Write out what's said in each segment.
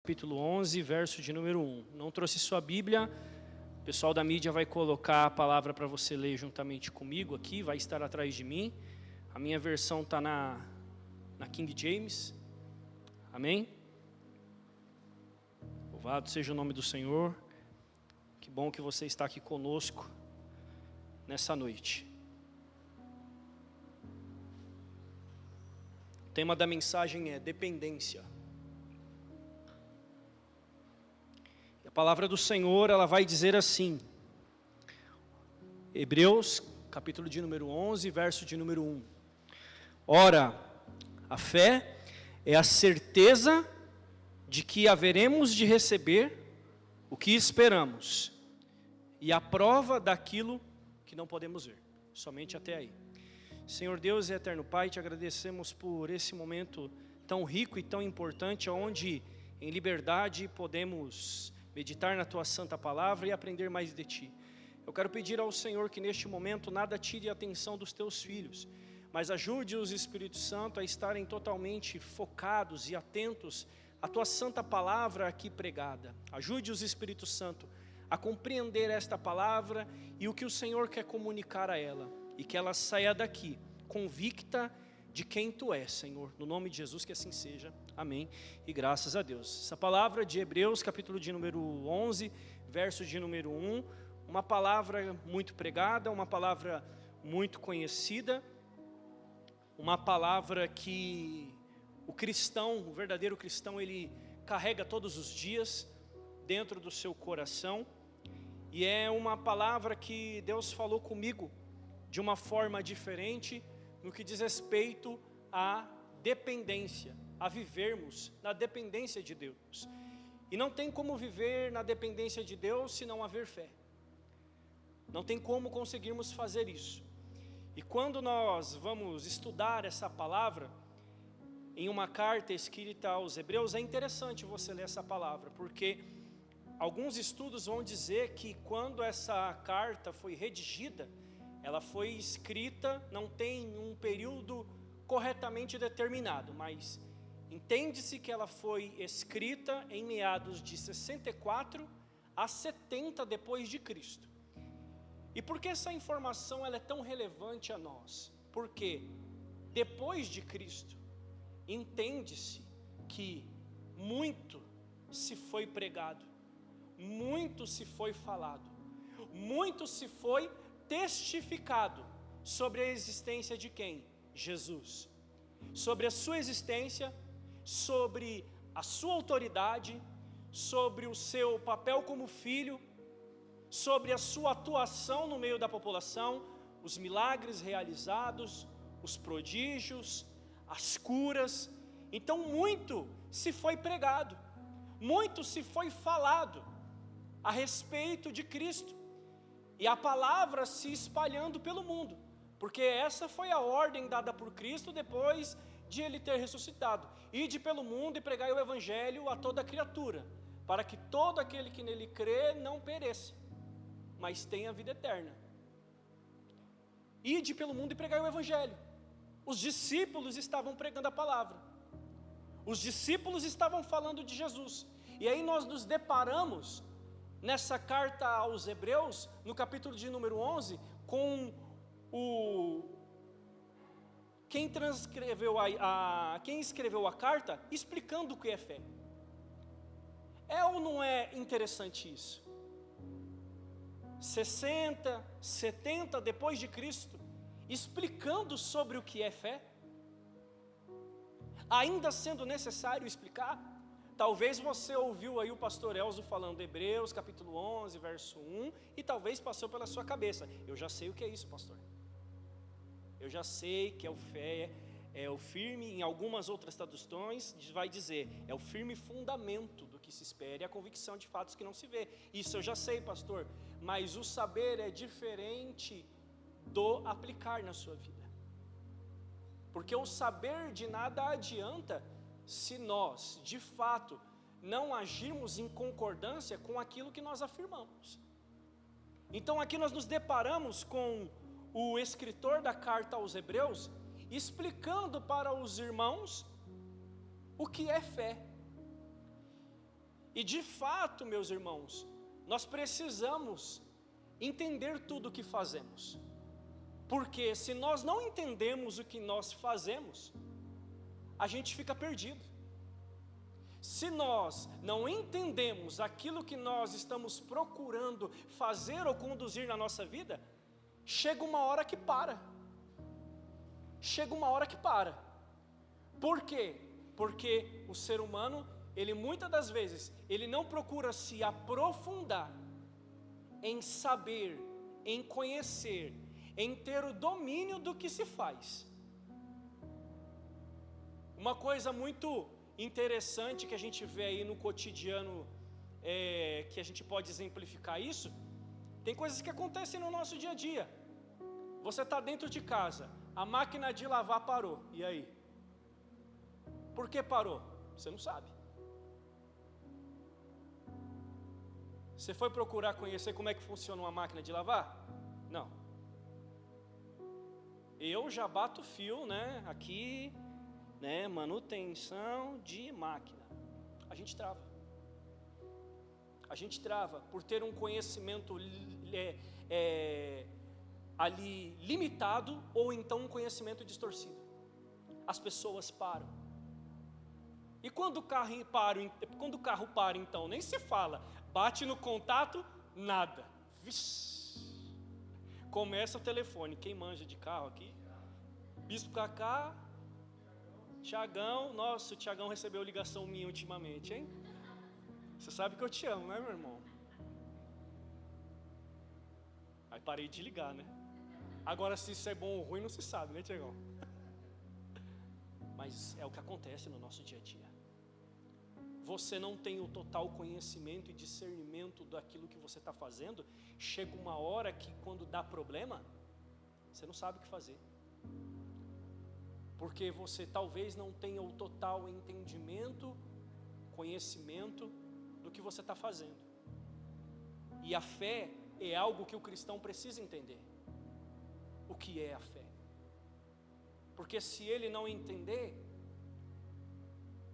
capítulo 11, verso de número 1. Não trouxe sua Bíblia, o pessoal da mídia vai colocar a palavra para você ler juntamente comigo aqui, vai estar atrás de mim. A minha versão está na King James. Amém? Louvado seja o nome do Senhor. Que bom que você está aqui conosco nessa noite. O tema da mensagem é dependência. E a palavra do Senhor, ela vai dizer assim, Hebreus, capítulo de número 11, verso de número 1. Ora, a fé é a certeza de que haveremos de receber o que esperamos, e a prova daquilo que não podemos ver, somente até aí. Senhor Deus e eterno Pai, te agradecemos por esse momento tão rico e tão importante, onde em liberdade podemos meditar na Tua santa palavra e aprender mais de Ti. Eu quero pedir ao Senhor que neste momento nada tire a atenção dos Teus filhos, mas ajude-os, Espírito Santo, a estarem totalmente focados e atentos à Tua santa palavra aqui pregada. Ajude-os, Espírito Santo, a compreender esta palavra e o que o Senhor quer comunicar a ela. E que ela saia daqui, convicta de quem Tu és, Senhor. No nome de Jesus que assim seja. Amém. E graças a Deus. Essa palavra de Hebreus, capítulo de número 11, verso de número 1. Uma palavra muito pregada, uma palavra muito conhecida. Uma palavra que o cristão, o verdadeiro cristão, ele carrega todos os dias dentro do seu coração. E é uma palavra que Deus falou comigo de uma forma diferente no que diz respeito à dependência, a vivermos na dependência de Deus. E não tem como viver na dependência de Deus se não haver fé. Não tem como conseguirmos fazer isso. E quando nós vamos estudar essa palavra, em uma carta escrita aos Hebreus, é interessante você ler essa palavra, porque alguns estudos vão dizer que quando essa carta foi redigida, ela foi escrita, não tem um período corretamente determinado, mas entende-se que ela foi escrita em meados de 64 a 70 depois de Cristo. E por que essa informação ela é tão relevante a nós? Porque depois de Cristo, entende-se que muito se foi pregado, muito se foi falado, muito se foi testificado sobre a existência de quem? Jesus. Sobre a sua existência, sobre a sua autoridade, sobre o seu papel como filho, sobre a sua atuação no meio da população, os milagres realizados, os prodígios, as curas. Então muito se foi pregado, muito se foi falado a respeito de Cristo. E a palavra se espalhando pelo mundo, porque essa foi a ordem dada por Cristo depois de Ele ter ressuscitado. Ide pelo mundo e pregai o Evangelho a toda criatura, para que todo aquele que nele crê não pereça, mas tenha vida eterna. Ide pelo mundo e pregai o Evangelho. Os discípulos estavam pregando a palavra, os discípulos estavam falando de Jesus. E aí nós nos deparamos nessa carta aos Hebreus, no capítulo de número 11, com quem escreveu a carta, explicando o que é fé. É ou não é interessante isso? 60, 70 depois de Cristo, explicando sobre o que é fé, ainda sendo necessário explicar. Talvez você ouviu aí o pastor Elzo falando Hebreus, capítulo 11, verso 1, e talvez passou pela sua cabeça, eu já sei o que é isso, pastor. Eu já sei que é o firme, em algumas outras traduções vai dizer, é o firme fundamento do que se espera e a convicção de fatos que não se vê. Isso eu já sei, pastor, mas o saber é diferente do aplicar na sua vida. Porque o saber de nada adianta se nós, de fato, não agirmos em concordância com aquilo que nós afirmamos. Então aqui nós nos deparamos com o escritor da carta aos Hebreus, explicando para os irmãos o que é fé. E de fato, meus irmãos, nós precisamos entender tudo o que fazemos. Porque se nós não entendemos o que nós fazemos, a gente fica perdido. Se nós não entendemos aquilo que nós estamos procurando fazer ou conduzir na nossa vida, chega uma hora que para. Chega uma hora que para. Por quê? Porque o ser humano, ele muitas das vezes, ele não procura se aprofundar em saber, em conhecer, em ter o domínio do que se faz. Uma coisa muito interessante que a gente vê aí no cotidiano, que a gente pode exemplificar isso, tem coisas que acontecem no nosso dia a dia. Você está dentro de casa, a máquina de lavar parou, e aí? Por que parou? Você não sabe. Você foi procurar conhecer como é que funciona uma máquina de lavar? Não. Eu já bato fio, né, aqui, né, manutenção de máquina. A gente trava. A gente trava por ter um conhecimento ali limitado, ou então um conhecimento distorcido. As pessoas param. E quando o carro para, então, nem se fala, bate no contato, nada. Vixe. Começa o telefone, quem manja de carro aqui? Bispo Cacá, Tiagão, nossa, o Tiagão recebeu ligação minha ultimamente, hein? Você sabe que eu te amo, né, meu irmão? Aí parei de ligar, né? Agora, se isso é bom ou ruim, não se sabe, né, Tiagão? Mas é o que acontece no nosso dia a dia. Você não tem o total conhecimento e discernimento daquilo que você está fazendo. Chega uma hora que quando dá problema, você não sabe o que fazer. Porque você talvez não tenha o total entendimento, conhecimento do que você está fazendo. E a fé é algo que o cristão precisa entender. O que é a fé? Porque se ele não entender,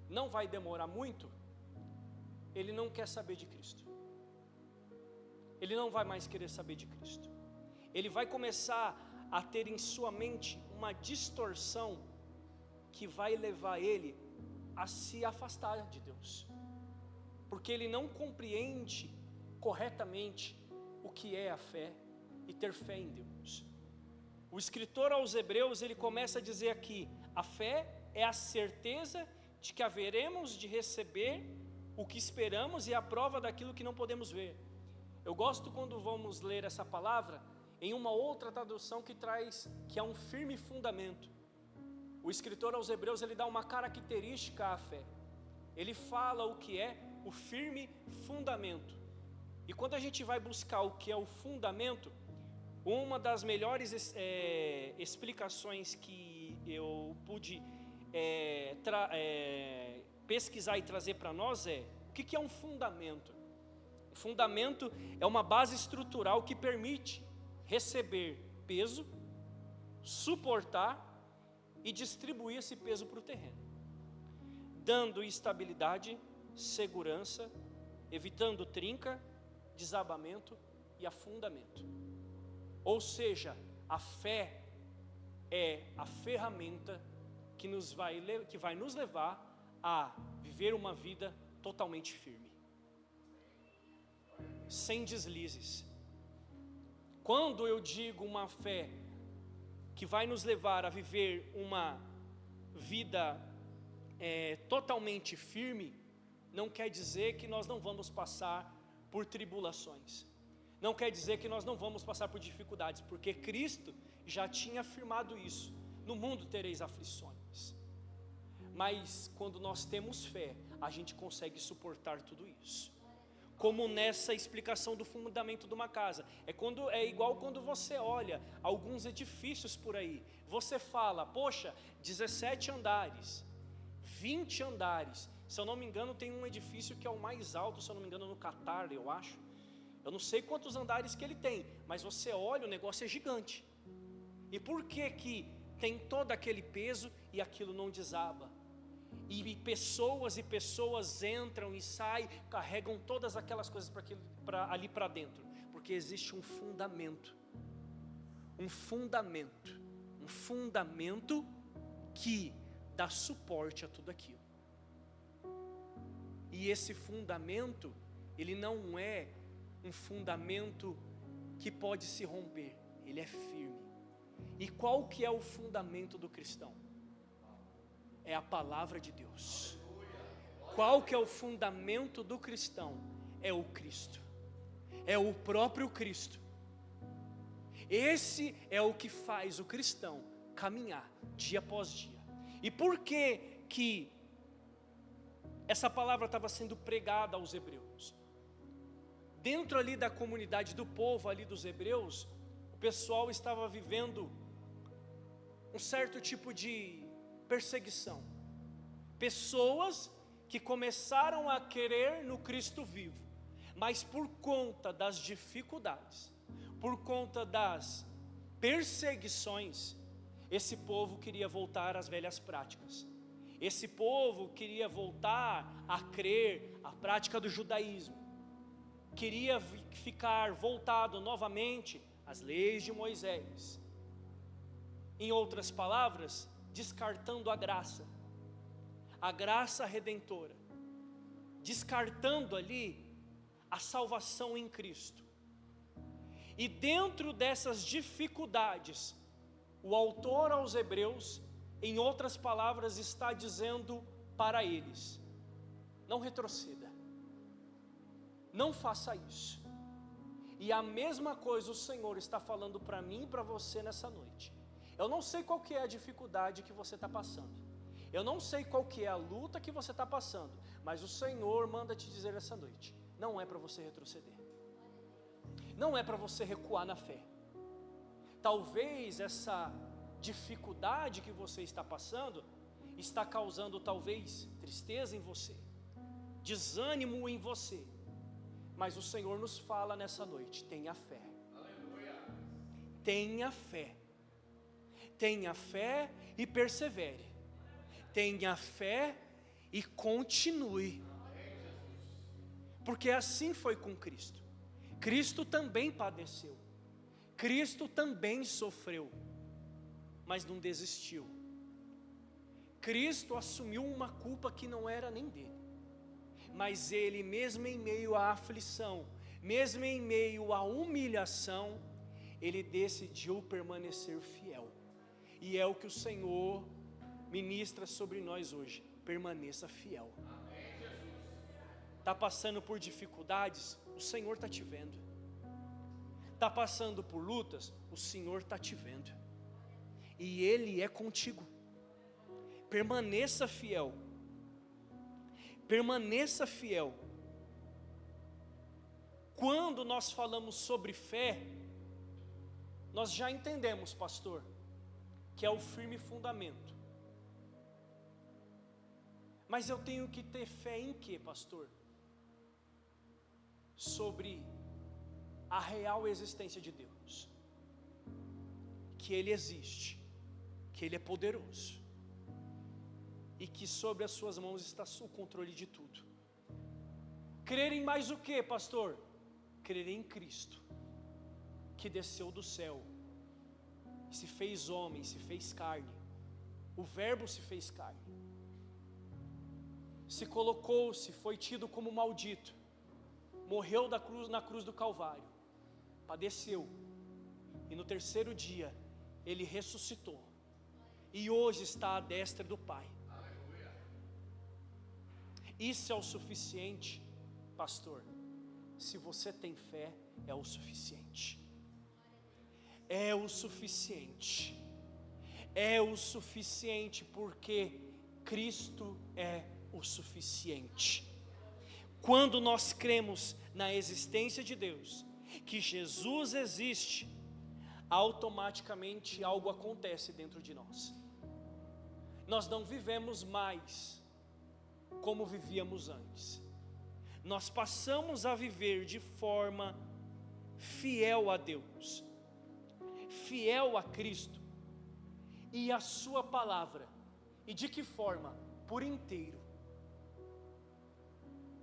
não vai demorar muito, ele não quer saber de Cristo. Ele não vai mais querer saber de Cristo. Ele vai começar a ter em sua mente uma distorção que vai levar ele a se afastar de Deus. Porque ele não compreende corretamente o que é a fé e ter fé em Deus. O escritor aos Hebreus, ele começa a dizer aqui: a fé é a certeza de que haveremos de receber o que esperamos e a prova daquilo que não podemos ver. Eu gosto quando vamos ler essa palavra em uma outra tradução que é um firme fundamento. O escritor aos Hebreus, ele dá uma característica à fé. Ele fala o que é o firme fundamento. E quando a gente vai buscar o que é o fundamento, uma das melhores explicações que eu pude pesquisar e trazer para nós o que é um fundamento? O fundamento é uma base estrutural que permite receber peso, suportar e distribuir esse peso para o terreno, dando estabilidade, segurança, evitando trinca, desabamento e afundamento. Ou seja, a fé é a ferramenta que vai nos levar a viver uma vida totalmente firme, sem deslizes. Quando eu digo uma fé que vai nos levar a viver uma vida totalmente firme, não quer dizer que nós não vamos passar por tribulações, não quer dizer que nós não vamos passar por dificuldades, porque Cristo já tinha afirmado isso: no mundo tereis aflições. Mas quando nós temos fé, a gente consegue suportar tudo isso. Como nessa explicação do fundamento de uma casa, é igual quando você olha alguns edifícios por aí, você fala, poxa, 17 andares, 20 andares, se eu não me engano tem um edifício que é o mais alto, se eu não me engano no Catar, eu acho, eu não sei quantos andares que ele tem, mas você olha, o negócio é gigante. E por que que tem todo aquele peso e aquilo não desaba? e pessoas entram e saem, carregam todas aquelas coisas ali para dentro, porque existe um fundamento que dá suporte a tudo aquilo. E esse fundamento, ele não é um fundamento que pode se romper, ele é firme. E qual que é o fundamento do cristão? É a palavra de Deus. Qual que é o fundamento do cristão? É o Cristo, é o próprio Cristo. Esse é o que faz o cristão caminhar dia após dia. E por que essa palavra estava sendo pregada aos hebreus? Dentro ali da comunidade do povo ali dos hebreus, o pessoal estava vivendo um certo tipo de perseguição. Pessoas que começaram a crer no Cristo vivo, mas por conta das dificuldades, por conta das perseguições, esse povo queria voltar às velhas práticas. Esse povo queria voltar a crer a prática do judaísmo. Queria ficar voltado novamente às leis de Moisés. Em outras palavras, descartando a graça redentora, descartando ali a salvação em Cristo. E dentro dessas dificuldades, o autor aos hebreus, em outras palavras, está dizendo para eles: não retroceda, não faça isso. E a mesma coisa o Senhor está falando para mim e para você nessa noite. Eu não sei qual que é a dificuldade que você está passando, eu não sei qual que é a luta que você está passando, mas o Senhor manda te dizer essa noite: não é para você retroceder, não é para você recuar na fé. Talvez essa dificuldade que você está passando está causando talvez tristeza em você, desânimo em você, mas o Senhor nos fala nessa noite: tenha fé. Aleluia. Tenha fé. Tenha fé e persevere. Tenha fé e continue. Porque assim foi com Cristo. Cristo também padeceu. Cristo também sofreu, mas não desistiu. Cristo assumiu uma culpa que não era nem dele. Mas ele, mesmo em meio à aflição, mesmo em meio à humilhação, ele decidiu permanecer fiel. E é o que o Senhor ministra sobre nós hoje: permaneça fiel. Está passando por dificuldades? O Senhor está te vendo. Está passando por lutas? O Senhor está te vendo. E Ele é contigo. Permaneça fiel. Permaneça fiel. Quando nós falamos sobre fé, nós já entendemos, pastor, que é o firme fundamento. Mas eu tenho que ter fé em quê, pastor? Sobre a real existência de Deus, que Ele existe, que Ele é poderoso, e que sobre as suas mãos está o controle de tudo. Crer em mais o que, pastor? Crer em Cristo, que desceu do céu, se fez homem, se fez carne. O verbo se fez carne, se colocou, se foi tido como maldito, morreu na cruz do Calvário, padeceu, e no terceiro dia Ele ressuscitou, e hoje está à destra do Pai. Isso é o suficiente, pastor. Se você tem fé, é o suficiente. É o suficiente. É o suficiente, porque Cristo é o suficiente. Quando nós cremos na existência de Deus, que Jesus existe, automaticamente algo acontece dentro de nós. Nós não vivemos mais como vivíamos antes. Nós passamos a viver de forma fiel a Deus, fiel a Cristo e a sua palavra. E de que forma? por inteiro.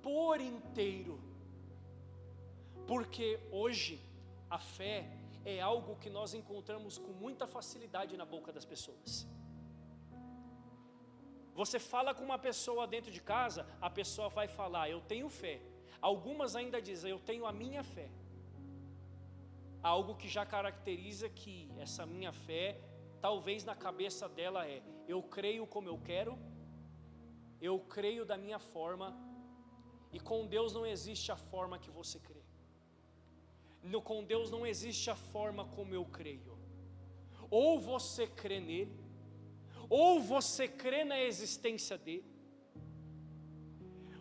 Por inteiro. Porque hoje a fé é algo que nós encontramos com muita facilidade na boca das pessoas. Você fala com uma pessoa dentro de casa, a pessoa vai falar, eu tenho fé. Algumas ainda dizem, eu tenho a minha fé. Algo que já caracteriza que essa minha fé, talvez na cabeça dela eu creio como eu quero, eu creio da minha forma, e com Deus não existe a forma que você crê. Com Deus não existe a forma como eu creio. Ou você crê nele, ou você crê na existência dele,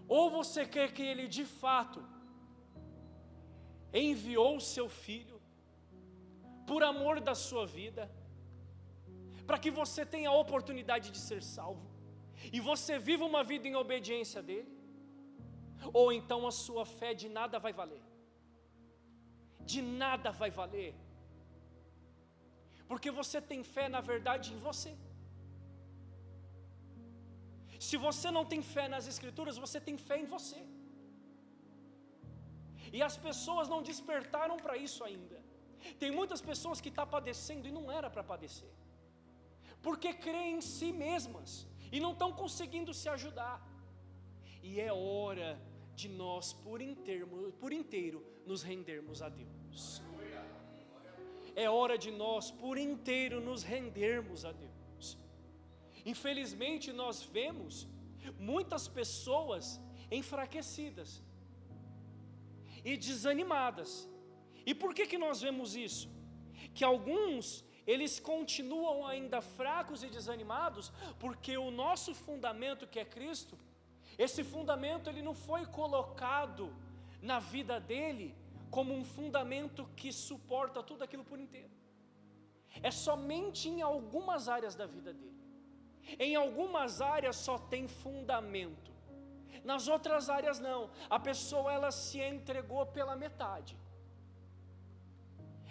ou você crê que ele de fato enviou o seu filho por amor da sua vida, para que você tenha a oportunidade de ser salvo, e você viva uma vida em obediência dele, ou então a sua fé de nada vai valer. De nada vai valer, porque você tem fé na verdade em você. Se você não tem fé nas escrituras, você tem fé em você. E as pessoas não despertaram para isso ainda. Tem muitas pessoas que estão padecendo e não era para padecer, porque creem em si mesmas e não estão conseguindo se ajudar. E é hora de nós por inteiro nos rendermos a Deus. É hora de nós por inteiro nos rendermos a Deus. Infelizmente nós vemos muitas pessoas enfraquecidas e desanimadas. E por que nós vemos isso? Que alguns, eles continuam ainda fracos e desanimados, porque o nosso fundamento, que é Cristo, esse fundamento ele não foi colocado na vida dele como um fundamento que suporta tudo aquilo por inteiro. É somente em algumas áreas da vida dele. Em algumas áreas só tem fundamento, nas outras áreas não. A pessoa ela se entregou pela metade.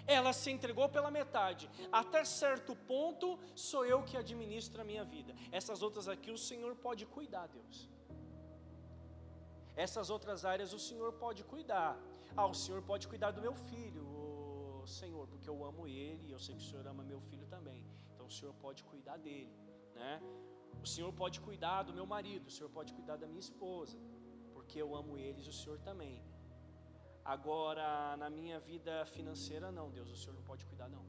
Ela se entregou pela metade. Até certo ponto sou eu que administro a minha vida. Essas outras aqui o Senhor pode cuidar, Deus. Essas outras áreas o Senhor pode cuidar. O Senhor pode cuidar do meu filho, Senhor, porque eu amo ele e eu sei que o Senhor ama meu filho também. Então o Senhor pode cuidar dele, né? O Senhor pode cuidar do meu marido, o Senhor pode cuidar da minha esposa, porque eu amo eles, o Senhor também. Agora, na minha vida financeira, não, Deus, o Senhor não pode cuidar, não.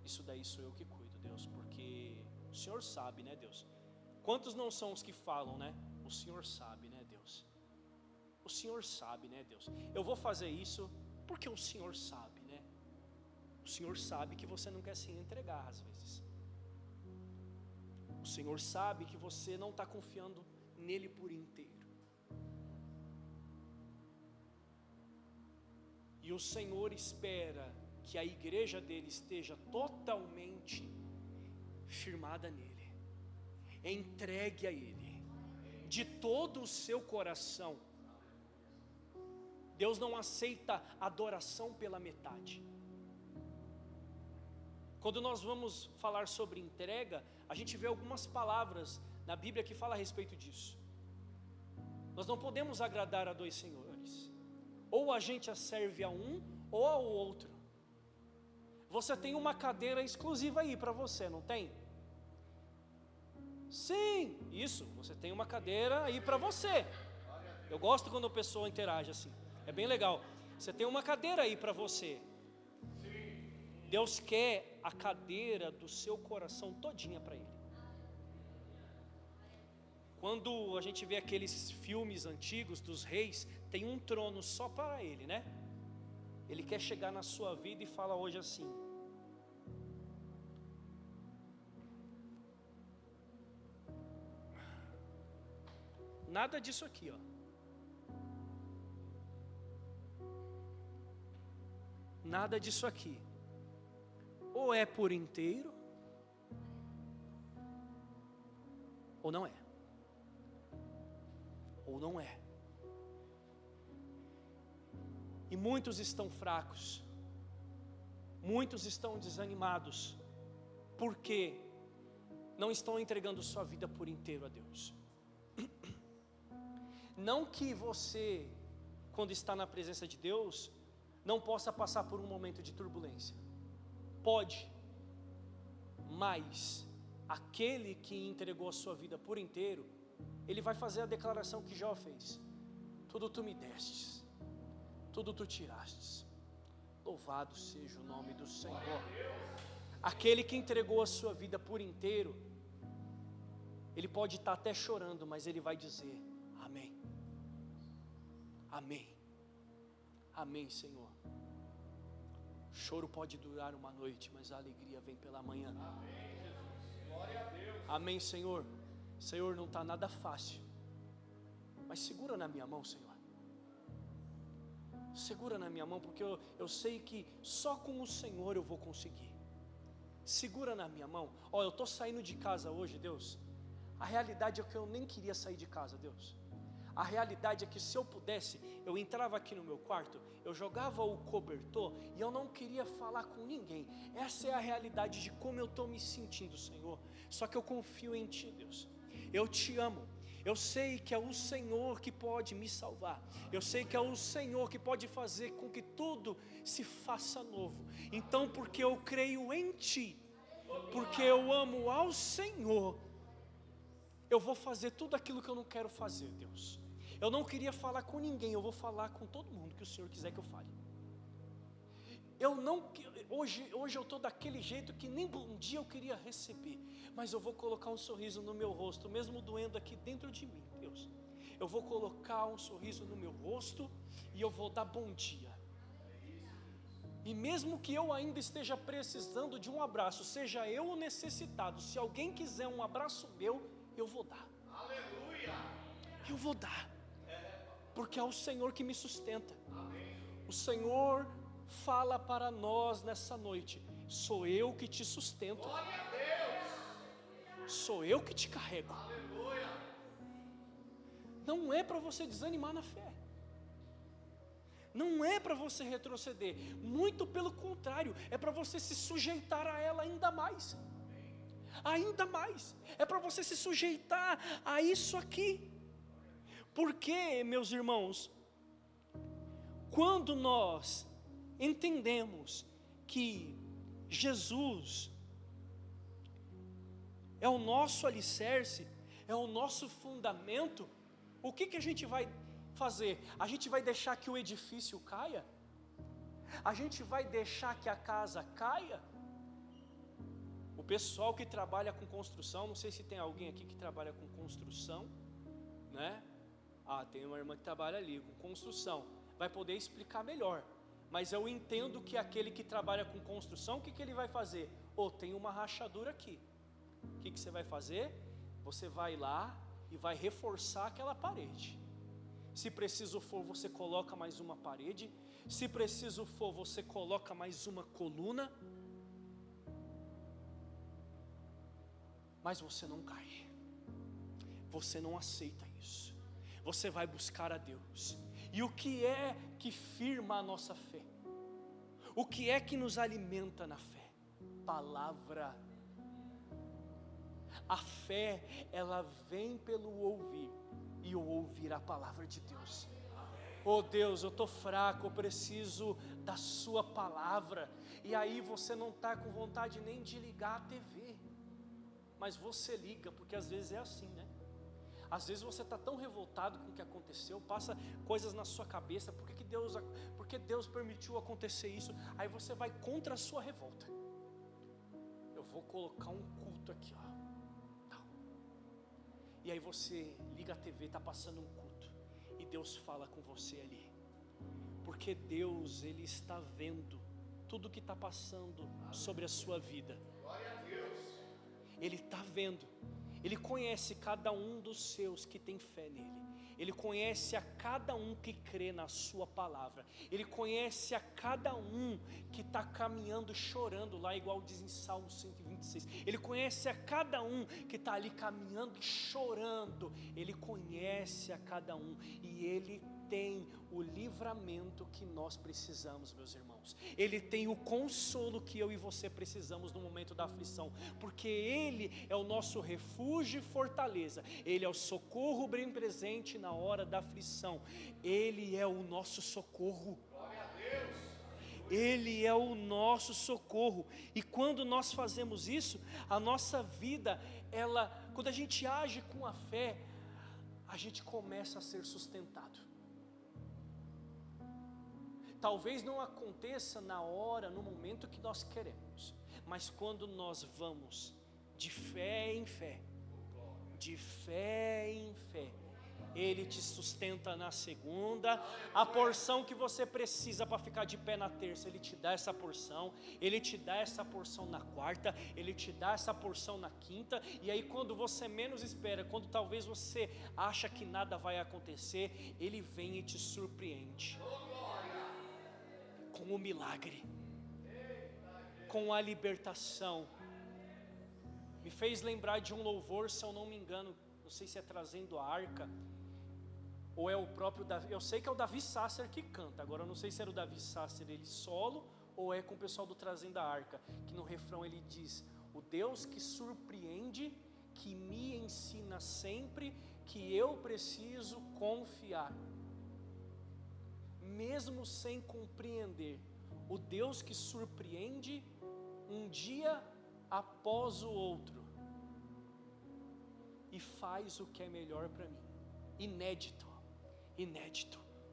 Isso daí sou eu que cuido, Deus, porque o Senhor sabe, né, Deus? Quantos não são os que falam, né? O Senhor sabe, né, Deus? O Senhor sabe, né, Deus? Eu vou fazer isso porque o Senhor sabe, né? O Senhor sabe que você não quer se entregar às vezes. O Senhor sabe que você não está confiando nele por inteiro. E o Senhor espera que a igreja dele esteja totalmente firmada nele, entregue a ele, de todo o seu coração. Deus não aceita adoração pela metade. Quando nós vamos falar sobre entrega, a gente vê algumas palavras na Bíblia que falam a respeito disso. Nós não podemos agradar a dois senhores. Ou a gente serve a um ou ao outro. Você tem uma cadeira exclusiva aí para você, não tem? Sim, isso, você tem uma cadeira aí para você. Eu gosto quando a pessoa interage assim, é bem legal. Você tem uma cadeira aí para você. Deus quer a cadeira do seu coração todinha para Ele. Quando a gente vê aqueles filmes antigos dos reis, tem um trono só para Ele, né? Ele quer chegar na sua vida e fala hoje assim: nada disso aqui, ó. Nada disso aqui. Ou é por inteiro, ou não é. Ou não é. E muitos estão fracos, muitos estão desanimados, porque não estão entregando sua vida por inteiro a Deus. Não que você, quando está na presença de Deus, não possa passar por um momento de turbulência. Pode, mas aquele que entregou a sua vida por inteiro, ele vai fazer a declaração que Jó fez: tudo tu me destes, tudo tu tirastes, louvado seja o nome do Senhor. Aquele que entregou a sua vida por inteiro, ele pode estar até chorando, mas ele vai dizer: amém, amém, amém, Senhor. O choro pode durar uma noite, mas a alegria vem pela manhã. Amém, Jesus. Glória a Deus. Amém, Senhor. Senhor, não está nada fácil, mas segura na minha mão, Senhor. Segura na minha mão, porque eu sei que só com o Senhor eu vou conseguir. Segura na minha mão. Ó, eu estou saindo de casa hoje, Deus. A realidade é que eu nem queria sair de casa, Deus. A realidade é que se eu pudesse, eu entrava aqui no meu quarto, eu jogava o cobertor e eu não queria falar com ninguém. Essa é a realidade de como eu estou me sentindo, Senhor. Só que eu confio em Ti, Deus. Eu Te amo. Eu sei que é o Senhor que pode me salvar. Eu sei que é o Senhor que pode fazer com que tudo se faça novo. Então, porque eu creio em Ti, porque eu amo ao Senhor, eu vou fazer tudo aquilo que eu não quero fazer, Deus. Eu não queria falar com ninguém, eu vou falar com todo mundo que o Senhor quiser que eu fale. Hoje eu estou daquele jeito que nem um dia eu queria receber, mas eu vou colocar um sorriso no meu rosto, mesmo doendo aqui dentro de mim, Deus. Eu vou colocar um sorriso no meu rosto e eu vou dar bom dia. E mesmo que eu ainda esteja precisando de um abraço, seja eu o necessitado, se alguém quiser um abraço meu, eu vou dar. Aleluia! Eu vou dar, porque é o Senhor que me sustenta. O Senhor fala para nós nessa noite: sou eu que te sustento, sou eu que te carrego. Não é para você desanimar na fé, não é para você retroceder, muito pelo contrário, é para você se sujeitar a ela ainda mais. Ainda mais, é para você se sujeitar a isso aqui. Porque, meus irmãos, quando nós entendemos que Jesus é o nosso alicerce, é o nosso fundamento, o que a gente vai fazer? A gente vai deixar que o edifício caia? A gente vai deixar que a casa caia? O pessoal que trabalha com construção, não sei se tem alguém aqui que trabalha com construção, né? Ah, tem uma irmã que trabalha ali com construção, vai poder explicar melhor. Mas eu entendo que aquele que trabalha com construção, o que ele vai fazer? Tem uma rachadura aqui. O que você vai fazer? Você vai lá e vai reforçar aquela parede. Se preciso for, você coloca mais uma parede. Se preciso for, você coloca mais uma coluna. Mas você não cai, você não aceita isso, você vai buscar a Deus. E o que é que firma a nossa fé? O que é que nos alimenta na fé? Palavra. A fé, ela vem pelo ouvir, e o ouvir a palavra de Deus. Oh Deus, eu estou fraco, eu preciso da sua palavra. E aí você não está com vontade nem de ligar a TV, mas você liga, porque às vezes é assim, né? Às vezes você está tão revoltado com o que aconteceu, passa coisas na sua cabeça, por que Deus permitiu acontecer isso? Aí você vai contra a sua revolta. Eu vou colocar um culto aqui, ó. E aí você liga a TV, está passando um culto, e Deus fala com você ali, porque Deus, Ele está vendo tudo que está passando sobre a sua vida. Glória a Deus. Ele está vendo, Ele conhece cada um dos seus que tem fé nele, Ele conhece a cada um que crê na sua palavra, Ele conhece a cada um que está caminhando, chorando lá, igual diz em Salmo 126, Ele conhece a cada um que está ali caminhando e chorando, Ele conhece a cada um, e Ele tem o livramento que nós precisamos, meus irmãos. Ele tem o consolo que eu e você precisamos no momento da aflição, porque Ele é o nosso refúgio e fortaleza. Ele é o socorro bem presente na hora da aflição. Ele é o nosso socorro. Glória a Deus. Ele é o nosso socorro. E quando nós fazemos isso, a nossa vida, quando a gente age com a fé, a gente começa a ser sustentado. Talvez não aconteça na hora, no momento que nós queremos, mas quando nós vamos de fé em fé, de fé em fé, Ele te sustenta na segunda, a porção que você precisa para ficar de pé na terça, Ele te dá essa porção, Ele te dá essa porção na quarta, Ele te dá essa porção na quinta, e aí quando você menos espera, quando talvez você acha que nada vai acontecer, Ele vem e te surpreende, com o milagre, com a libertação. Me fez lembrar de um louvor, se eu não me engano, não sei se é Trazendo a Arca, ou é o próprio Davi, eu sei que é o Davi Sasser que canta, agora eu não sei se era o Davi Sasser ele solo, ou é com o pessoal do Trazendo a Arca, que no refrão ele diz: o Deus que surpreende, que me ensina sempre, que eu preciso confiar, mesmo sem compreender, o Deus que surpreende, um dia após o outro, e faz o que é melhor para mim, inédito,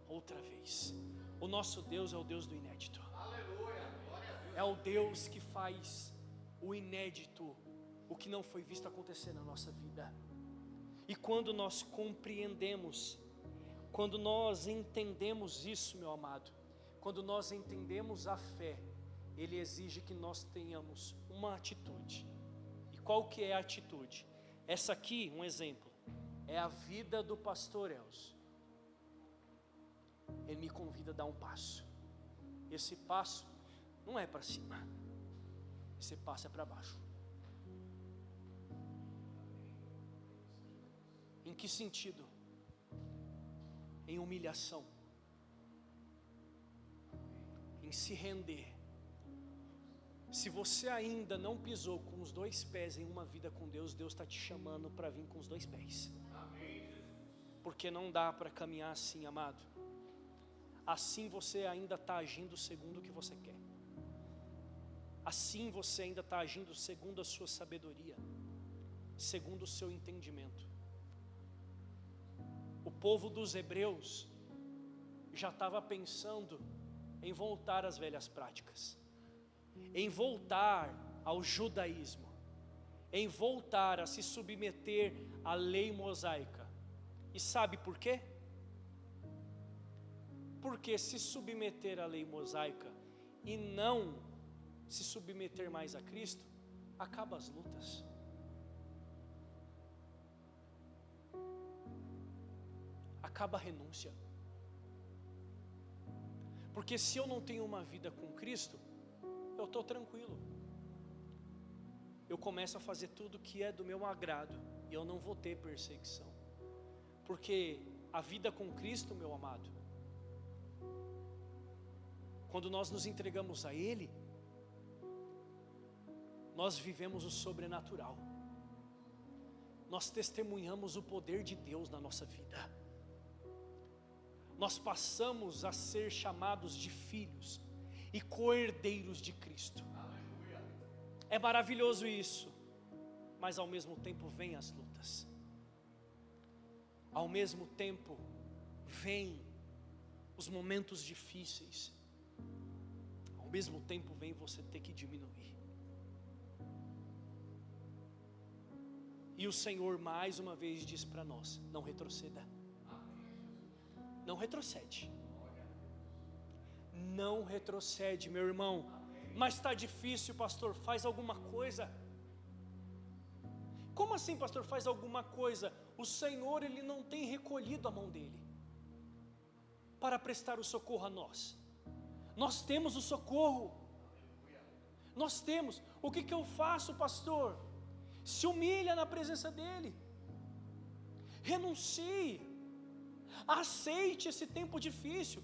outra vez. O nosso Deus é o Deus do inédito. Aleluia. Glória a Deus. É o Deus que faz o inédito, o que não foi visto acontecer na nossa vida. E quando nós compreendemos, quando nós entendemos isso, meu amado, quando nós entendemos a fé, Ele exige que nós tenhamos uma atitude. E qual que é a atitude? Essa aqui, um exemplo, é a vida do pastor Elcio. Ele me convida a dar um passo. Esse passo não é para cima, esse passo é para baixo. Em que sentido? Em humilhação, em se render. Se você ainda não pisou com os dois pés em uma vida com Deus, Deus está te chamando para vir com os dois pés. Porque não dá para caminhar assim, amado. Assim você ainda está agindo segundo o que você quer. Assim você ainda está agindo segundo a sua sabedoria, segundo o seu entendimento. O povo dos hebreus já estava pensando em voltar às velhas práticas, em voltar ao judaísmo, em voltar a se submeter à lei mosaica. E sabe por quê? Porque se submeter à lei mosaica e não se submeter mais a Cristo, acaba as lutas. Acaba a renúncia. Porque se eu não tenho uma vida com Cristo, eu estou tranquilo. Eu começo a fazer tudo que é do meu agrado e eu não vou ter perseguição. Porque a vida com Cristo, meu amado, quando nós nos entregamos a Ele, nós vivemos o sobrenatural. Nós testemunhamos o poder de Deus na nossa vida. Nós passamos a ser chamados de filhos e co-herdeiros de Cristo. Aleluia. É maravilhoso isso, mas ao mesmo tempo vem as lutas. Ao mesmo tempo vem os momentos difíceis. Ao mesmo tempo vem você ter que diminuir. E o Senhor mais uma vez diz para nós: não retroceda. Não retrocede. Não retrocede, meu irmão. Mas está difícil, pastor, faz alguma coisa. Como assim, pastor, faz alguma coisa? O Senhor, Ele não tem recolhido a mão dEle para prestar o socorro a nós. Nós temos o socorro. Nós temos. O que eu faço, pastor? Se humilha na presença dEle. Renuncie. Aceite esse tempo difícil.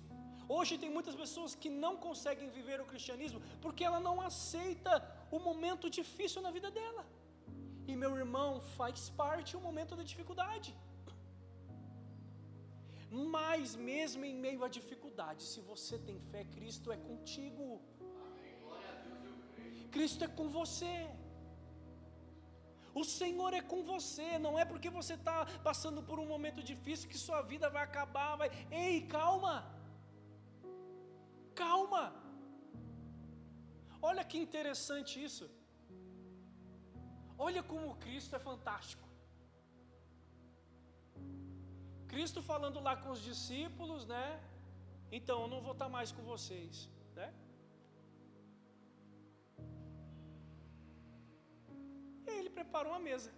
Hoje tem muitas pessoas que não conseguem viver o cristianismo porque ela não aceita o momento difícil na vida dela. E meu irmão, faz parte o momento da dificuldade. Mas mesmo em meio à dificuldade, se você tem fé, Cristo é contigo. Cristo é com você. O Senhor é com você. Não é porque você está passando por um momento difícil que sua vida vai acabar. Ei, calma. Calma. Olha que interessante isso. Olha como Cristo é fantástico. Cristo falando lá com os discípulos, né? Então, eu não vou estar mais com vocês, né? E ele prepara uma mesa.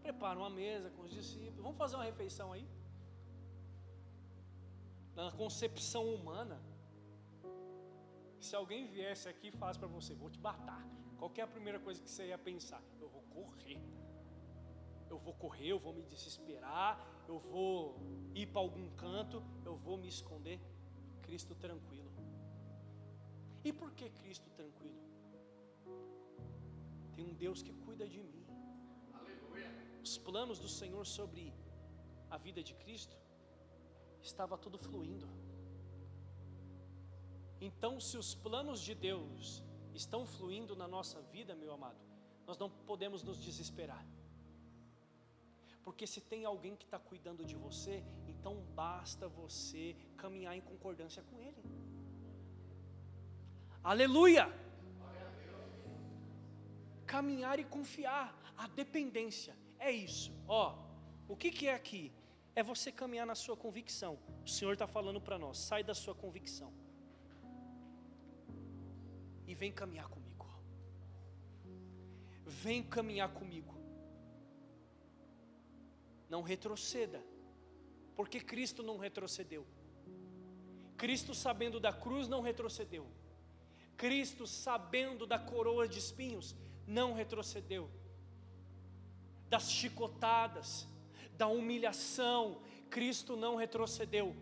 Prepara uma mesa com os discípulos. Vamos fazer uma refeição aí? Na concepção humana, se alguém viesse aqui e falasse para você, vou te matar, qual que é a primeira coisa que você ia pensar? Eu vou correr. Eu vou correr, eu vou me desesperar, eu vou ir para algum canto, eu vou me esconder. Cristo tranquilo. E por que Cristo tranquilo? Tem um Deus que cuida de mim. Aleluia. Os planos do Senhor sobre a vida de Cristo, estava tudo fluindo. Então, se os planos de Deus estão fluindo na nossa vida, meu amado, nós não podemos nos desesperar. Porque se tem alguém que está cuidando de você, então basta você caminhar em concordância com Ele. Aleluia! Caminhar e confiar, a dependência, é isso. O que é aqui? É você caminhar na sua convicção. O Senhor está falando para nós, sai da sua convicção e vem caminhar comigo. Vem caminhar comigo. Não retroceda, porque Cristo não retrocedeu. Cristo, sabendo da cruz, não retrocedeu. Cristo, sabendo da coroa de espinhos, não retrocedeu. Das chicotadas, da humilhação, Cristo não retrocedeu.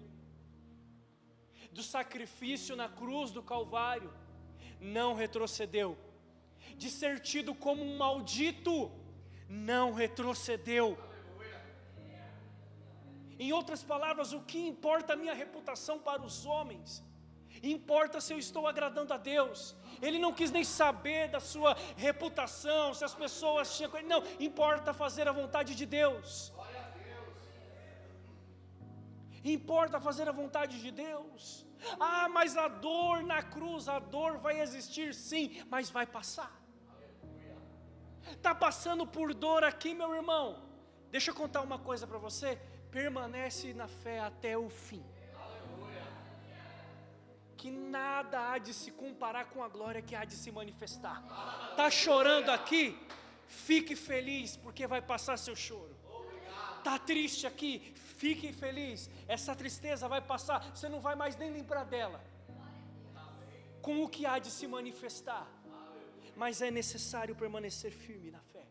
Do sacrifício na cruz do Calvário, não retrocedeu. De ser tido como um maldito, não retrocedeu. Em outras palavras, o que importa a minha reputação para os homens? Importa se eu estou agradando a Deus. Ele não quis nem saber da sua reputação, se as pessoas tinham... Não, importa fazer a vontade de Deus. Importa fazer a vontade de Deus. Mas a dor na cruz, a dor vai existir sim, mas vai passar. Está passando por dor aqui, meu irmão? Deixa eu contar uma coisa para você. Permanece na fé até o fim. Que nada há de se comparar com a glória que há de se manifestar. Está chorando aqui? Fique feliz, porque vai passar seu choro. Está triste aqui? Fique feliz, essa tristeza vai passar. Você não vai mais nem lembrar dela, com o que há de se manifestar. Mas é necessário permanecer firme na fé.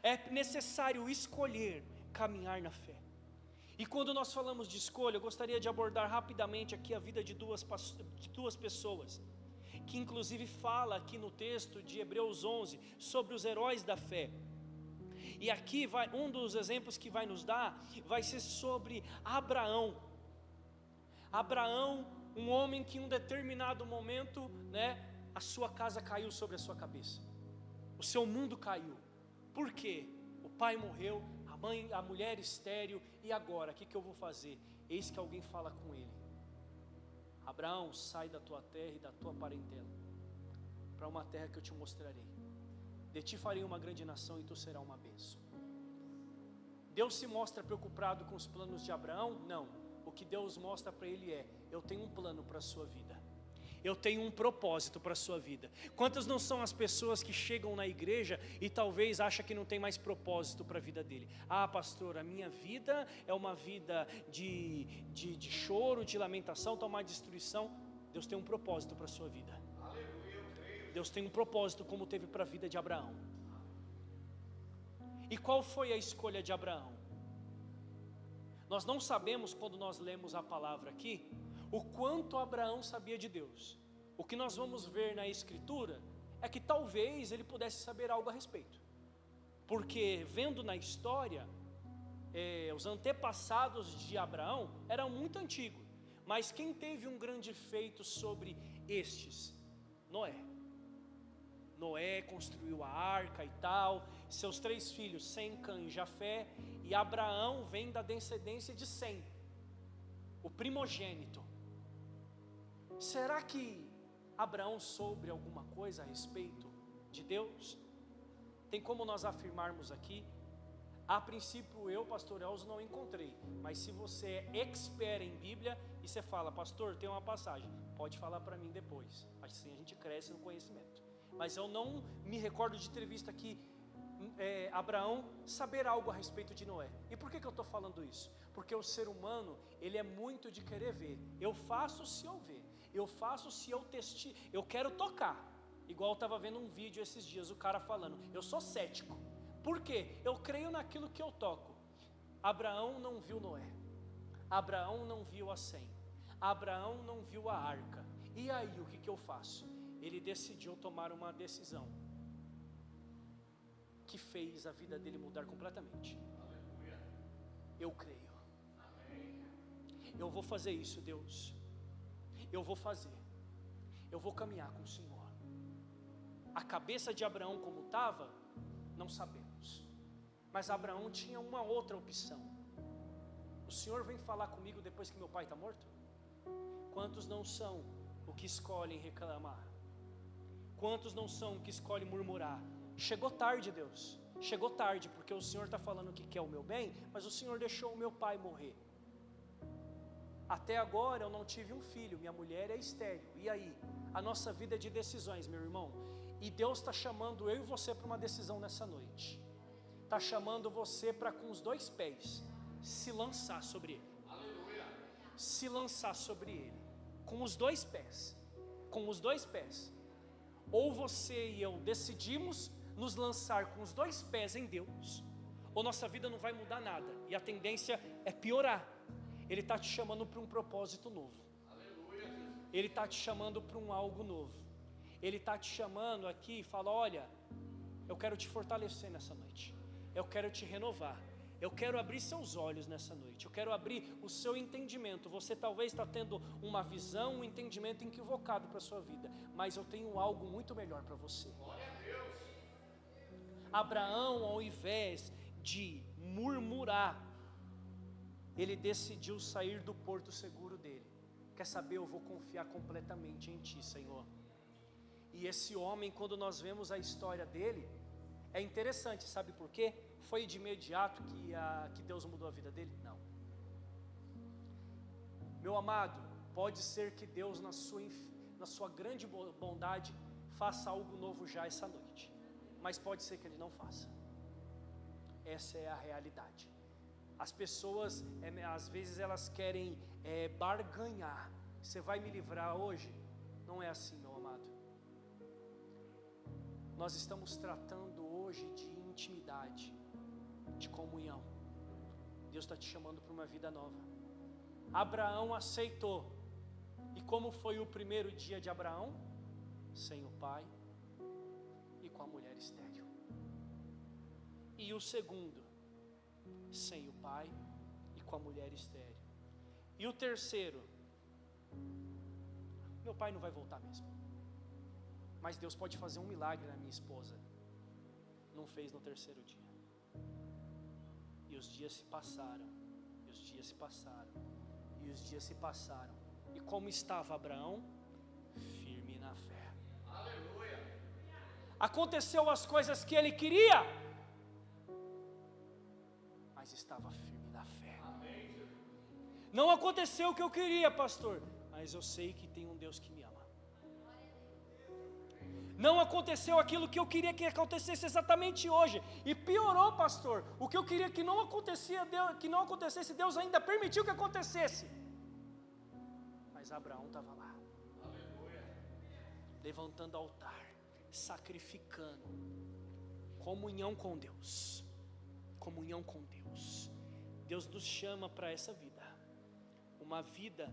É necessário escolher caminhar na fé. E quando nós falamos de escolha, eu gostaria de abordar rapidamente aqui a vida de duas pessoas, que inclusive fala aqui no texto de Hebreus 11, sobre os heróis da fé. E aqui um dos exemplos que vai nos dar, vai ser sobre Abraão. Abraão, um homem que em um determinado momento, a sua casa caiu sobre a sua cabeça. O seu mundo caiu. Por quê? O pai morreu, a mulher estéril, e agora, o que eu vou fazer? Eis que alguém fala com ele: Abraão, sai da tua terra e da tua parentela, para uma terra que eu te mostrarei. De ti farei uma grande nação e tu serás uma bênção. Deus se mostra preocupado com os planos de Abraão? Não. O que Deus mostra para ele é: eu tenho um plano para a sua vida. Eu tenho um propósito para a sua vida. Quantas não são as pessoas que chegam na igreja e talvez acham que não tem mais propósito para a vida dele? Pastor, a minha vida é uma vida de choro, de lamentação, tomar destruição. Deus tem um propósito para a sua vida. Deus tem um propósito, como teve para a vida de Abraão. E qual foi a escolha de Abraão? Nós não sabemos, quando nós lemos a palavra aqui, o quanto Abraão sabia de Deus. O que nós vamos ver na Escritura é que talvez ele pudesse saber algo a respeito. Porque vendo na história, os antepassados de Abraão eram muito antigos. Mas quem teve um grande feito sobre estes? Noé. Noé construiu a arca e tal, seus 3 filhos, Sem, Cã e Jafé, e Abraão vem da descendência de Sem, o primogênito. Será que Abraão soube alguma coisa a respeito de Deus? Tem como nós afirmarmos aqui? A princípio eu, pastor Elzo, não encontrei, mas se você é expert em Bíblia e você fala, pastor, tem uma passagem, pode falar para mim depois, assim a gente cresce no conhecimento. Mas eu não me recordo de ter visto aqui Abraão saber algo a respeito de Noé. E por que eu estou falando isso? Porque o ser humano, ele é muito de querer ver. Eu faço se eu ver, eu faço se eu testar, eu quero tocar. Igual eu estava vendo um vídeo esses dias, o cara falando, eu sou cético. Por quê? Eu creio naquilo que eu toco. Abraão não viu Noé, Abraão não viu a Sem, Abraão não viu a arca. E aí o que eu faço? Ele decidiu tomar uma decisão que fez a vida dele mudar completamente. Aleluia. Eu creio. Amém. Eu vou fazer isso, Deus. Eu vou fazer. Eu vou caminhar com o Senhor. A cabeça de Abraão como estava, não sabemos. Mas Abraão tinha uma outra opção. O Senhor vem falar comigo depois que meu pai está morto? Quantos não são o que escolhem reclamar? Quantos não são o que escolhem murmurar? Chegou tarde, Deus. Chegou tarde, porque o Senhor está falando que quer o meu bem, mas o Senhor deixou o meu pai morrer. Até agora eu não tive um filho, minha mulher é estéril. E aí? A nossa vida é de decisões, meu irmão. E Deus está chamando eu e você para uma decisão nessa noite. Está chamando você para, com os 2 pés, se lançar sobre Ele. Aleluia. Se lançar sobre Ele. Com os 2 pés. Com os 2 pés. Ou você e eu decidimos nos lançar com os 2 pés em Deus, ou nossa vida não vai mudar nada, e a tendência é piorar. Ele está te chamando para um propósito novo. Aleluia, Jesus. Ele está te chamando para um algo novo. Ele está te chamando aqui e fala, olha, eu quero te fortalecer nessa noite, eu quero te renovar, eu quero abrir seus olhos nessa noite, eu quero abrir o seu entendimento. Você talvez está tendo uma visão, um entendimento equivocado para a sua vida, mas eu tenho algo muito melhor para você. Glória a Deus. Abraão, ao invés de murmurar, ele decidiu sair do porto seguro dele. Quer saber, eu vou confiar completamente em Ti, Senhor. E esse homem, quando nós vemos a história dele, é interessante, sabe por quê? Foi de imediato que Deus mudou a vida dele? Não. Meu amado, pode ser que Deus na sua grande bondade faça algo novo já essa noite, mas pode ser que Ele não faça. Essa é a realidade. As pessoas, às vezes elas querem barganhar. Você vai me livrar hoje? Não é assim, meu amado. Nós estamos tratando hoje de intimidade, de comunhão. Deus está te chamando para uma vida nova. Abraão aceitou. E como foi o primeiro dia de Abraão? Sem o pai e com a mulher estéril. E o segundo? Sem o pai e com a mulher estéril. E o terceiro? Meu pai não vai voltar mesmo, mas Deus pode fazer um milagre na minha esposa. Não fez no terceiro dia. E os dias se passaram, e os dias se passaram, e os dias se passaram. E como estava Abraão? Firme na fé. Aleluia. Aconteceu as coisas que ele queria, mas estava firme na fé. Amém, Jesus. Não aconteceu o que eu queria, pastor, mas eu sei que tem um Deus que me ama. Não aconteceu aquilo que eu queria que acontecesse exatamente hoje, e piorou, pastor. O que eu queria que não acontecesse, Deus ainda permitiu que acontecesse. Mas Abraão estava lá, Aleluia. levantando altar, sacrificando, comunhão com Deus. Comunhão com Deus. Deus nos chama para essa vida, uma vida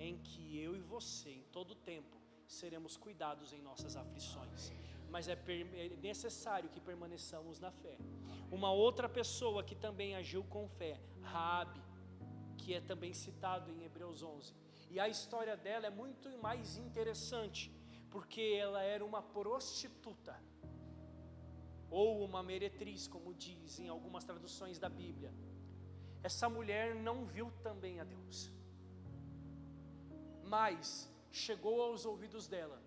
em que eu e você, em todo tempo, seremos cuidados em nossas aflições, mas é necessário que permaneçamos na fé. Uma outra pessoa que também agiu com fé, Raabe, que é também citado em Hebreus 11, e a história dela é muito mais interessante, porque ela era uma prostituta, ou uma meretriz, como diz em algumas traduções da Bíblia. Essa mulher não viu também a Deus, mas chegou aos ouvidos dela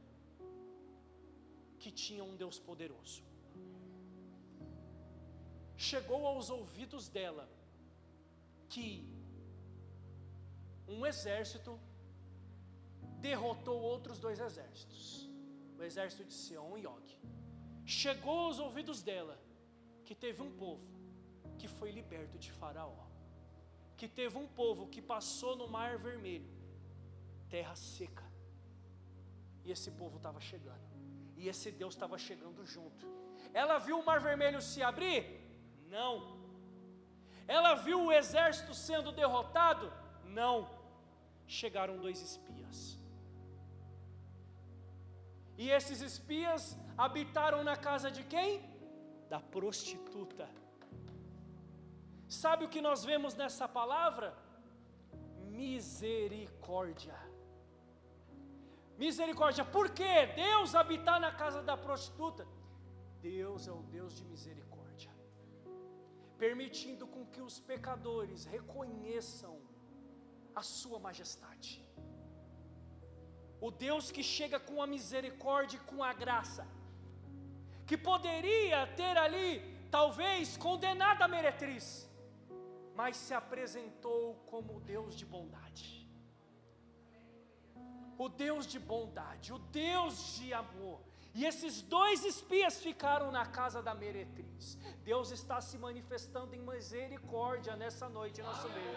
que tinha um Deus poderoso. Chegou aos ouvidos dela que um exército derrotou outros 2 exércitos, o exército de Seom e Og. Chegou aos ouvidos dela que teve um povo que foi liberto de Faraó, que teve um povo que passou no Mar Vermelho, terra seca, e esse povo estava chegando, e esse Deus estava chegando junto. Ela viu o Mar Vermelho se abrir? Não. Ela viu o exército sendo derrotado? Não. Chegaram 2 espias, e esses espias habitaram na casa de quem? Da prostituta. Sabe o que nós vemos nessa palavra? Misericórdia. Misericórdia. Por que Deus habitar na casa da prostituta? Deus é o Deus de misericórdia, permitindo com que os pecadores reconheçam a sua majestade. O Deus que chega com a misericórdia e com a graça, que poderia ter ali, talvez, condenado a meretriz, mas se apresentou como o Deus de bondade. O Deus de bondade, o Deus de amor. E esses 2 espias ficaram na casa da meretriz. Deus está se manifestando em misericórdia nessa noite em nosso meio.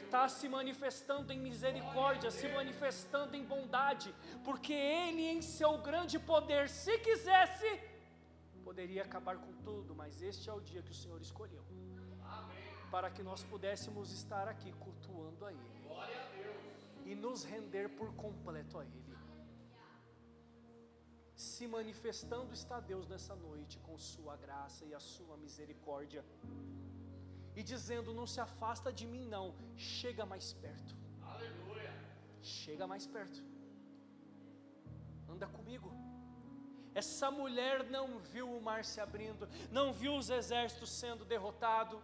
Está se manifestando em misericórdia, se manifestando em bondade, porque Ele em seu grande poder, se quisesse, poderia acabar com tudo, mas este é o dia que o Senhor escolheu, para que nós pudéssemos estar aqui cultuando a Ele, e nos render por completo a Ele. Se manifestando está Deus nessa noite, com sua graça e a sua misericórdia, e dizendo: não se afasta de mim não, chega mais perto. Aleluia. Chega mais perto, anda comigo. Essa mulher não viu o mar se abrindo, não viu os exércitos sendo derrotados,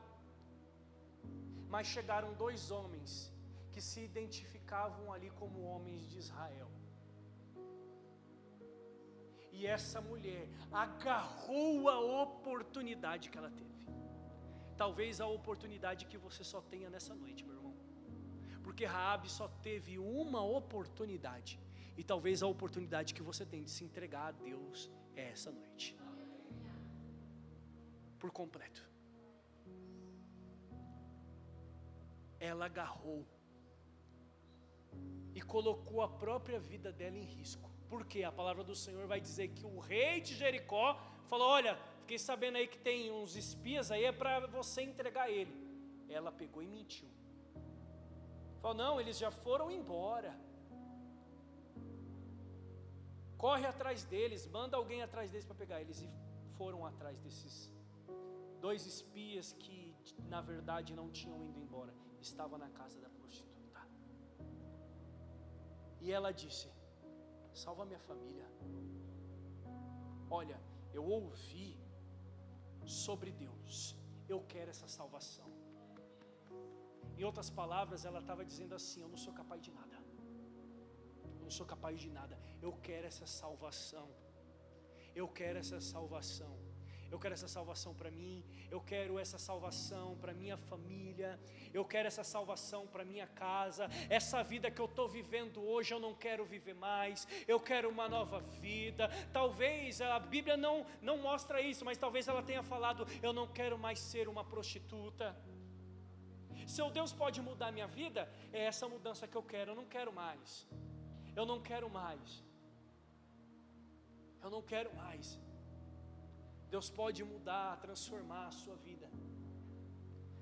mas chegaram 2 homens que se identificavam ali como homens de Israel, e essa mulher agarrou a oportunidade que ela teve. Talvez a oportunidade que você só tenha nessa noite, meu irmão, porque Raabe só teve uma oportunidade, e talvez a oportunidade que você tem de se entregar a Deus é essa noite, por completo. Ela agarrou e colocou a própria vida dela em risco, porque a palavra do Senhor vai dizer que o rei de Jericó falou: olha, fiquei sabendo aí que tem uns espias aí, é para você entregar ele. Ela pegou e mentiu, falou: não, eles já foram embora, corre atrás deles, manda alguém atrás deles para pegar eles. E foram atrás desses 2 espias que na verdade não tinham ido embora, estavam na casa da prostituta. E ela disse: salva minha família, olha, eu ouvi sobre Deus, eu quero essa salvação. Em outras palavras, ela estava dizendo assim: eu não sou capaz de nada, eu não sou capaz de nada, eu quero essa salvação, eu quero essa salvação, eu quero essa salvação para mim, eu quero essa salvação para minha família, eu quero essa salvação para minha casa. Essa vida que eu estou vivendo hoje eu não quero viver mais, eu quero uma nova vida. Talvez a Bíblia não mostra isso, mas talvez ela tenha falado: eu não quero mais ser uma prostituta. Seu Deus pode mudar minha vida? É essa mudança que eu quero. Eu não quero mais, eu não quero mais, eu não quero mais. Deus pode mudar, transformar a sua vida,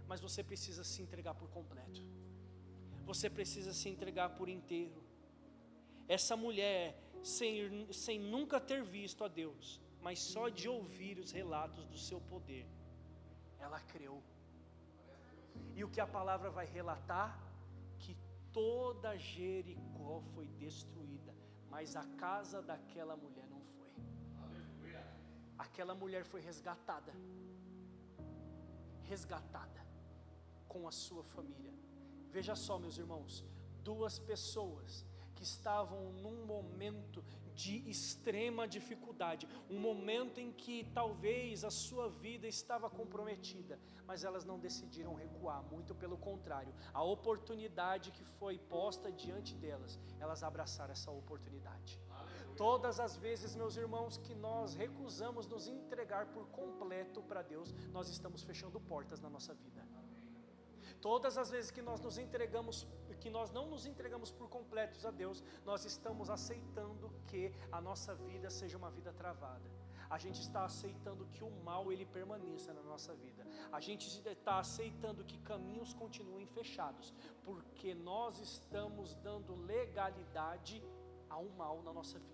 mas você precisa se entregar por completo. Você precisa se entregar por inteiro. Essa mulher, sem nunca ter visto a Deus, mas só de ouvir os relatos do seu poder, ela creu. E o que a palavra vai relatar? Que toda Jericó foi destruída, mas a casa daquela mulher não foi. Aleluia. Aquela mulher foi resgatada com a sua família. Veja só, meus irmãos, duas pessoas que estavam num momento de extrema dificuldade, um momento em que talvez a sua vida estava comprometida, mas elas não decidiram recuar, muito pelo contrário, a oportunidade que foi posta diante delas, elas abraçaram essa oportunidade. Aleluia. Todas as vezes, meus irmãos, que nós recusamos nos entregar por completo para Deus, nós estamos fechando portas na nossa vida. Todas as vezes que nós não nos entregamos por completos a Deus, nós estamos aceitando que a nossa vida seja uma vida travada. A gente está aceitando que o mal ele permaneça na nossa vida. A gente está aceitando que caminhos continuem fechados, porque nós estamos dando legalidade ao mal na nossa vida.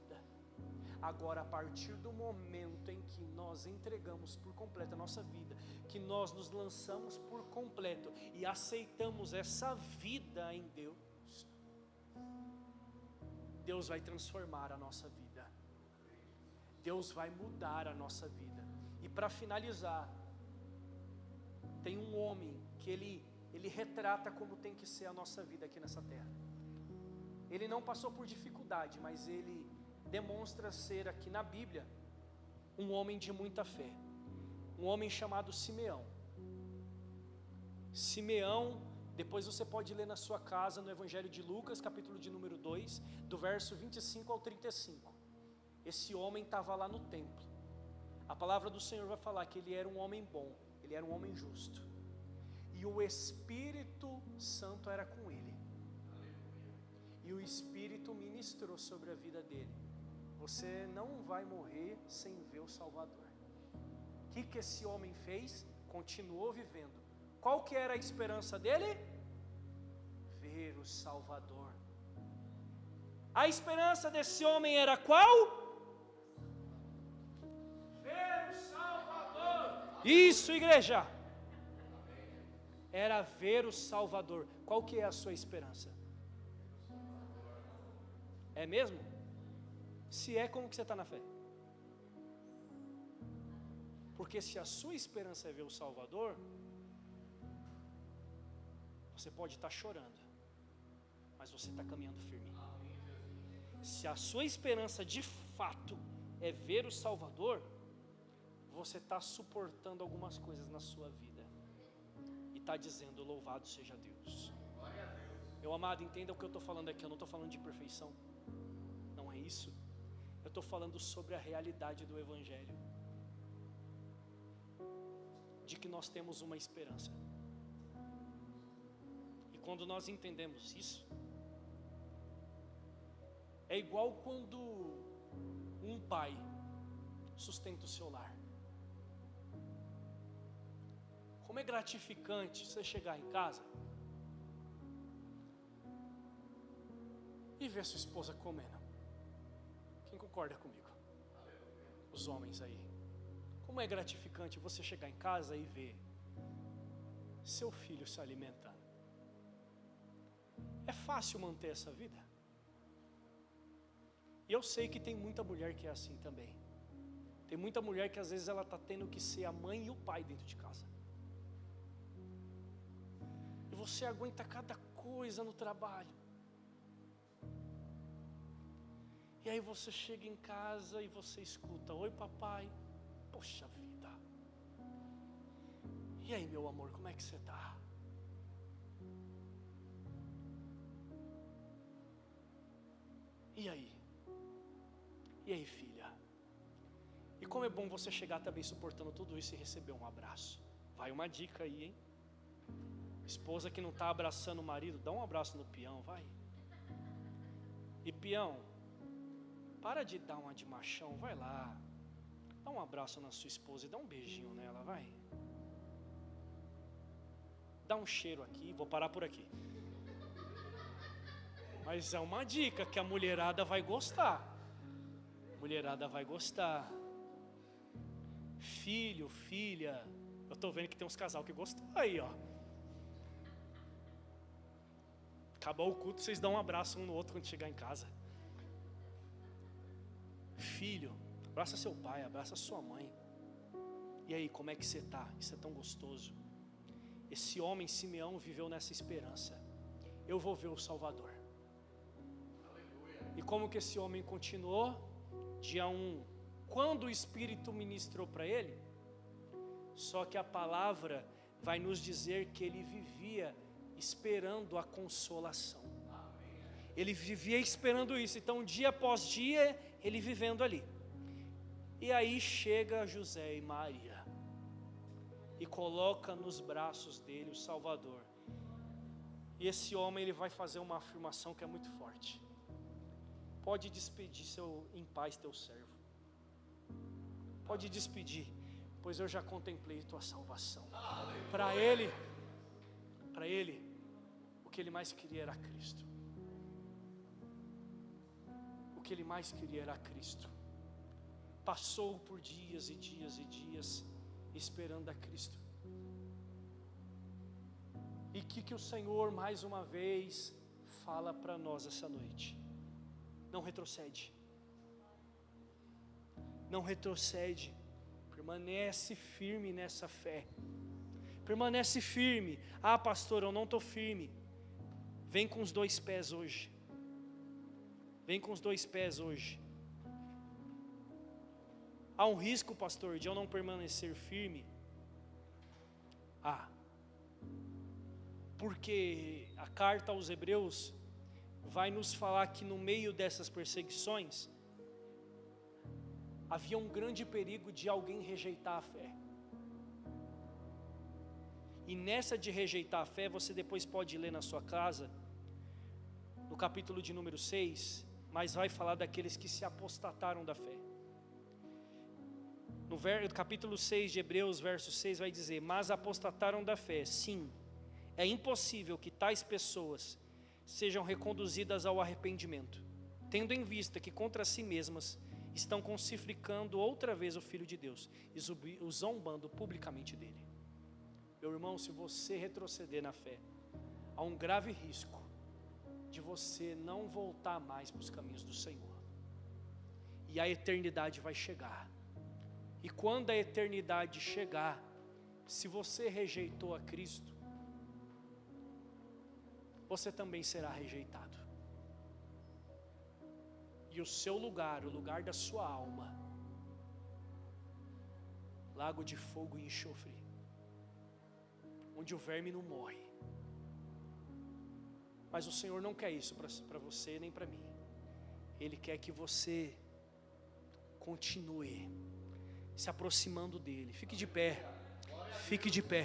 Agora, a partir do momento em que nós entregamos por completo a nossa vida, que nós nos lançamos por completo e aceitamos essa vida em Deus, Deus vai transformar a nossa vida. Deus vai mudar a nossa vida. E para finalizar, tem um homem que ele retrata como tem que ser a nossa vida aqui nessa terra. Ele não passou por dificuldade, mas ele demonstra ser aqui na Bíblia um homem de muita fé, um homem chamado Simeão. Simeão, depois você pode ler na sua casa no Evangelho de Lucas, capítulo de número 2, do verso 25 ao 35. Esse homem estava lá no templo. A palavra do Senhor vai falar que ele era um homem bom, ele era um homem justo, e o Espírito Santo era com ele. E o Espírito ministrou sobre a vida dele. Você não vai morrer sem ver o Salvador. O que esse homem fez? Continuou vivendo. Qual que era a esperança dele? Ver o Salvador. A esperança desse homem era qual? Ver o Salvador. Isso, igreja. Era ver o Salvador. Qual que é a sua esperança? É mesmo? Se é, como que você está na fé? Porque se a sua esperança é ver o Salvador, você pode estar chorando, mas você está caminhando firme. Se a sua esperança de fato é ver o Salvador, você está suportando algumas coisas na sua vida e está dizendo: louvado seja Deus. Meu amado, entenda o que eu estou falando aqui. Eu não estou falando de perfeição, não é isso. Eu estou falando sobre a realidade do Evangelho, de que nós temos uma esperança. E quando nós entendemos isso, é igual quando um pai sustenta o seu lar. Como é gratificante você chegar em casa e ver sua esposa comendo. Quem concorda comigo? Os homens aí. Como é gratificante você chegar em casa e ver seu filho se alimentando. É fácil manter essa vida? E eu sei que tem muita mulher que é assim também. Tem muita mulher que às vezes ela está tendo que ser a mãe e o pai dentro de casa. E você aguenta cada coisa no trabalho. E aí você chega em casa e você escuta: oi papai, poxa vida. E aí meu amor, como é que você está? E aí? E aí filha? E como é bom você chegar também suportando tudo isso e receber um abraço. Vai uma dica aí, hein? Esposa que não está abraçando o marido, dá um abraço no peão, vai. E peão, para de dar uma de machão, vai lá. Dá um abraço na sua esposa e dá um beijinho nela, vai. Dá um cheiro aqui, vou parar por aqui. Mas é uma dica que a mulherada vai gostar. Mulherada vai gostar. Filho, filha. Eu tô vendo que tem uns casal que gostou aí, ó. Acabou o culto, vocês dão um abraço um no outro quando chegar em casa. Filho, abraça seu pai, abraça sua mãe. E aí, como é que você tá? Isso é tão gostoso. Esse homem, Simeão, viveu nessa esperança. Eu vou ver o Salvador. E como que esse homem continuou? Dia 1, quando o Espírito ministrou para ele, só que a palavra vai nos dizer que ele vivia esperando a consolação. Ele vivia esperando isso. Então, dia após dia, ele vivendo ali. E aí chega José e Maria e coloca nos braços dele o Salvador. E esse homem, ele vai fazer uma afirmação que é muito forte. Pode despedir em paz teu servo. Pode despedir, pois eu já contemplei tua salvação. Para ele, o que ele mais queria era Cristo. O que ele mais queria era Cristo. Passou por dias e dias e dias esperando a Cristo. E que o Senhor mais uma vez fala para nós essa noite. Não retrocede. Não retrocede. Permanece firme nessa fé. Permanece firme. Ah, pastor, eu não estou firme. Vem com os 2 pés hoje. Vem com os 2 pés hoje. Há um risco, pastor, de eu não permanecer firme? Porque a carta aos Hebreus vai nos falar que no meio dessas perseguições havia um grande perigo de alguém rejeitar a fé. E nessa de rejeitar a fé, você depois pode ler na sua casa, no capítulo de número 6, mas vai falar daqueles que se apostataram da fé. No capítulo 6 de Hebreus, verso 6, vai dizer: mas apostataram da fé. Sim, é impossível que tais pessoas sejam reconduzidas ao arrependimento, tendo em vista que contra si mesmas estão crucificando outra vez o Filho de Deus e zombando publicamente dele. Meu irmão, se você retroceder na fé, há um grave risco de você não voltar mais para os caminhos do Senhor. E a eternidade vai chegar. E quando a eternidade chegar, se você rejeitou a Cristo, você também será rejeitado. E o seu lugar, o lugar da sua alma, lago de fogo e enxofre, onde o verme não morre. Mas o Senhor não quer isso para você nem para mim. Ele quer que você continue se aproximando dele. Fique de pé. Fique de pé.